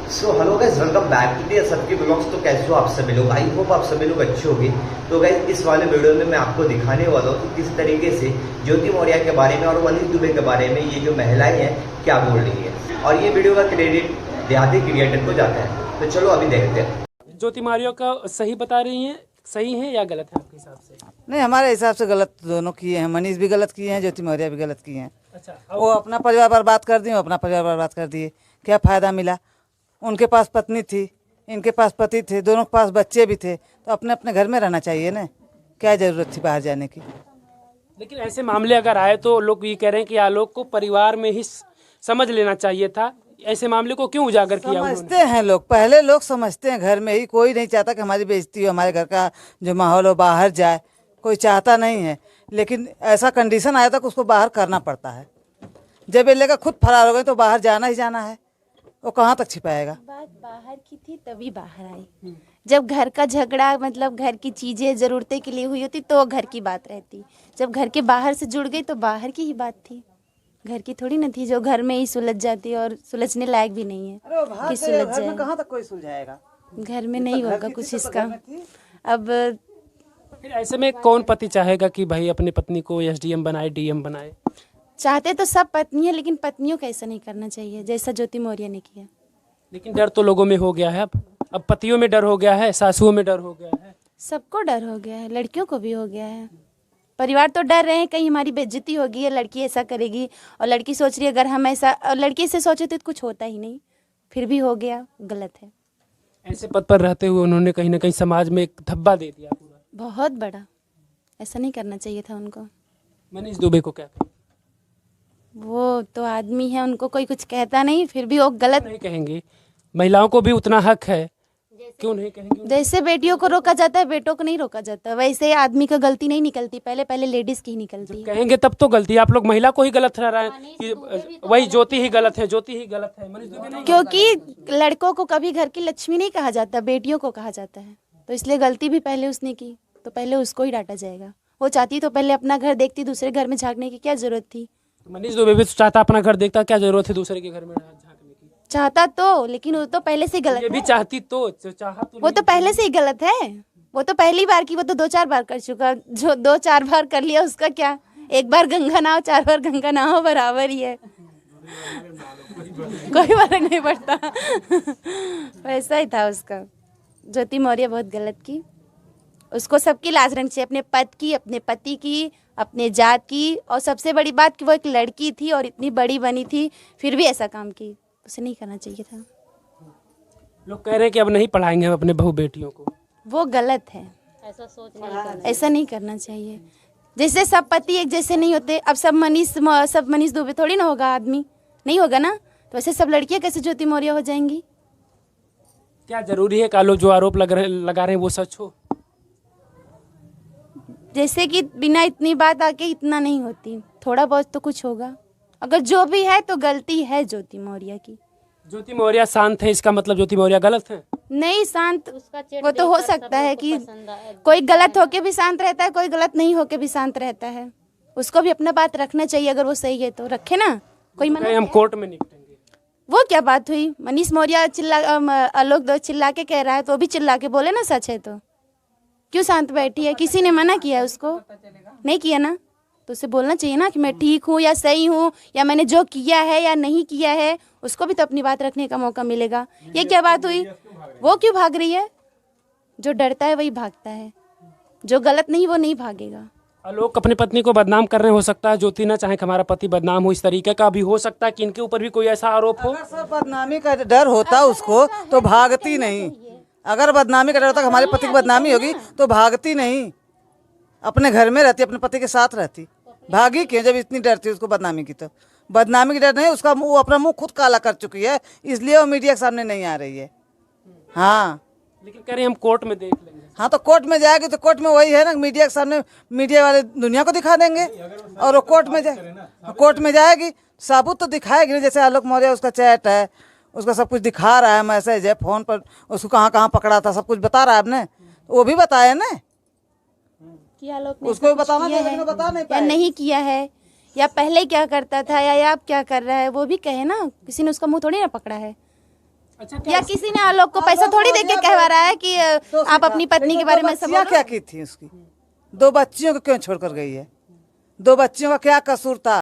Hello guys, welcome back to the सबके blogs. तो कैसे हो आप सभी लोग? आई होप आप सभी लोग अच्छे होंगे। तो गाइस, इस वाले वीडियो में मैं आपको दिखाने वाला हूँ कि किस तरीके से ज्योति मौर्य के बारे में और मनीष दुबे के बारे में ये जो महिलाएं हैं क्या बोल रही है, और ये वीडियो का क्रेडिट देहाती क्रिएटर को जाता है। तो चलो अभी देखते हैं। ज्योति मौर्य का सही बता रही हैं, सही है या गलत है आपके हिसाब से? नहीं, हमारे हिसाब से गलत दोनों किए हैं। मनीष भी गलत किए हैं, ज्योति मौर्य भी गलत किए हैं। अच्छा, वो अपना परिवार बर्बाद कर दिए, अपना परिवार बर्बाद कर दिए। क्या फ़ायदा मिला? उनके पास पत्नी थी, इनके पास पति थे, दोनों के पास बच्चे भी थे, तो अपने अपने घर में रहना चाहिए ना। क्या ज़रूरत थी बाहर जाने की? लेकिन ऐसे मामले अगर आए तो लोग ये कह रहे हैं कि आलोक को परिवार में ही समझ लेना चाहिए था। ऐसे मामले को क्यों उजागर किया उन्होंने? समझते हैं लोग, पहले लोग समझते हैं। घर में ही कोई नहीं चाहता कि हमारी बेइज्जती हो, हमारे घर का जो माहौल हो बाहर जाए, कोई चाहता नहीं है। लेकिन ऐसा कंडीशन आया था कि उसको बाहर करना पड़ता है। जब ये लेकर खुद फरार हो गए तो बाहर जाना ही जाना है। वो कहाँ तक छिपाएगा? बात बाहर की थी तभी बाहर आई। जब घर का झगड़ा मतलब घर की चीजें जरूरतें के लिए हुई होती तो घर की बात रहती। जब घर के बाहर से जुड़ गई तो बाहर की ही बात थी, घर की थोड़ी ना थी जो घर में ही सुलझ जाती और सुलझने लायक भी नहीं है कि सुलझ घर में जाए। कहाँ तक कोई सुलझाएगा? घर में नहीं होगा कुछ इसका। अब फिर ऐसे में कौन पति चाहेगा कि भाई अपनी पत्नी को एसडीएम बनाए, डीएम बनाए? चाहते तो सब पत्नी है, लेकिन पत्नियों को ऐसा नहीं करना चाहिए जैसा ज्योति मौर्य ने किया। लेकिन डर तो लोगों में हो गया है। अब पतियों में डर हो गया है, सासुओं में डर हो गया है, सबको डर हो गया है, लड़कियों को भी हो गया है। परिवार तो डर रहे हैं कहीं हमारी बेइज्जती होगी या लड़की ऐसा करेगी, और लड़की सोच रही है अगर हम ऐसा, और लड़की से सोचे तो कुछ होता ही नहीं, फिर भी हो गया, गलत है। ऐसे पद पर रहते हुए उन्होंने कहीं ना कहीं समाज में एक धब्बा दे दिया पूरा। बहुत बड़ा, ऐसा नहीं करना चाहिए था उनको। मनीष दुबे को क्या कहें? वो तो आदमी है, उनको कोई कुछ कहता नहीं, फिर भी वो गलत। नहीं कहेंगे, महिलाओं को भी उतना हक है, क्यों नहीं कहेंगे? जैसे बेटियों को रोका जाता है बेटों को नहीं रोका जाता, वैसे आदमी का गलती नहीं निकलती, पहले पहले लेडीज की ही निकलती है। कहेंगे तब तो गलती। आप लोग महिला को ही गलत ठहरा रहे हैं कि वही ज्योति ही गलत है, ज्योति ही गलत है, मनीष दुबे नहीं। क्योंकि लड़कों को कभी घर की लक्ष्मी नहीं कहा जाता, बेटियों को कहा जाता है, तो इसलिए गलती भी पहले उसने की तो पहले उसको ही डांटा जाएगा। वो चाहती तो पहले अपना घर देखती, दूसरे घर में झांकने की क्या जरूरत थी? मनीष दुबे भी तो चाहता अपना घर देखता, क्या जरूरत है दूसरे के घर में झांकने की? चाहता तो, लेकिन वो तो पहले से गलत ये भी है। चाहती तो चाहा तो वो तो पहले से ही गलत है। वो तो पहली बार की, वो तो 2-4 बार कर चुका। जो 2-4 बार कर लिया उसका क्या? एक बार गंगा नहाओ 4 बार गंगा नहाओ बराबर ही है, कोई फर्क नहीं पड़ता। वैसा ही था उसका। ज्योति मौर्य बहुत गलत की, उसको सबकी लाज रखनी चाहिए, अपने पद की, अपने पति की, अपने जात की, और सबसे बड़ी बात कि वो एक लड़की थी और इतनी बड़ी बनी थी फिर भी ऐसा काम की, उसे नहीं करना चाहिए था। लोग कह रहे हैं कि अब नहीं पढ़ाएंगे हम अपने बहू बेटियों को। वो गलत है, ऐसा नहीं करना चाहिए। जैसे सब पति एक जैसे नहीं होते, अब सब मनीष दुबे थोड़ी ना होगा, आदमी नहीं होगा ना, तो वैसे सब लड़कियां कैसे ज्योति मौर्य हो जाएंगी? क्या जरूरी है कि लोग जो आरोप लगा रहे हैं वो सच हो? जैसे कि बिना इतनी बात आके इतना नहीं होती, थोड़ा बहुत तो कुछ होगा। अगर जो भी है तो गलती है ज्योति मौर्य की। ज्योति मौर्य शांत है, इसका मतलब ज्योति मौर्य गलत है? नहीं, शांत वो तो हो सकता है कि कोई गलत होके भी शांत रहता है, कोई गलत नहीं होके भी शांत रहता है। उसको भी अपना बात रखना चाहिए, अगर वो सही है तो रखे ना, कोई मना। हम कोर्ट में निपटेंगे। वो क्या बात हुई? मनीष मौर्य आलोक चिल्ला के कह रहा है तो वो भी चिल्ला के बोले ना, सच है तो क्यों शांत बैठी है? किसी ने मना किया उसको? नहीं किया ना, तो उसे बोलना चाहिए ना कि मैं ठीक हूँ या सही हूँ, या मैंने जो किया है या नहीं किया है, उसको भी तो अपनी बात रखने का मौका मिलेगा। ये क्या बात हुई? वो क्यों भाग रही है? जो डरता है वही भागता है, जो गलत नहीं वो नहीं भागेगा। आलोक अपनी पत्नी को बदनाम कर रहे हैं, हो सकता है ज्योति ना चाहे कि हमारा पति बदनाम हो, इस तरीके का भी हो सकता है कि इनके ऊपर भी कोई ऐसा आरोप हो। अगर सब बदनामी का डर होता उसको तो भागती नहीं। अगर बदनामी का डर होता कि हमारे पति की बदनामी होगी तो भागती नहीं, अपने घर में रहती, अपने पति के साथ रहती। भागी क्यों जब इतनी डरती उसको बदनामी की? तो बदनामी की डर नहीं, उसका मुंह, अपना मुंह खुद काला कर चुकी है, इसलिए वो मीडिया के सामने नहीं आ रही है। हाँ, लेकिन कह रहे हैं हम कोर्ट में देख लेंगे। हाँ, तो कोर्ट में जाएगी तो कोर्ट में वही है ना, मीडिया के सामने मीडिया वाले दुनिया को दिखा देंगे, और वो कोर्ट में जाएगी साबुत तो दिखाएगी ना। जैसे आलोक मौर्य, उसका चैट है, उसका सब कुछ दिखा रहा है, मैसेज है, फोन पर उसको कहाँ कहाँ पकड़ा था, सब कुछ बता रहा है आपने, वो भी बताया ना कि आलोक ने उसको भी बताना चाहिए, लेकिन वो बता नहीं या पाए। नहीं किया है, या पहले क्या करता था, या अब क्या कर रहा है, वो भी कहे ना। किसी ने उसका मुंह थोड़ी ना पकड़ा है। अच्छा, या किसी ने आलोक को पैसा थोड़ी दे के कहवा रहा है कि आप अपनी पत्नी के बारे में सब बच्चियाँ क्या की थी उसकी? 2 बच्चियों को क्यों छोड़कर गई है? 2 बच्चियों का क्या कसूर था?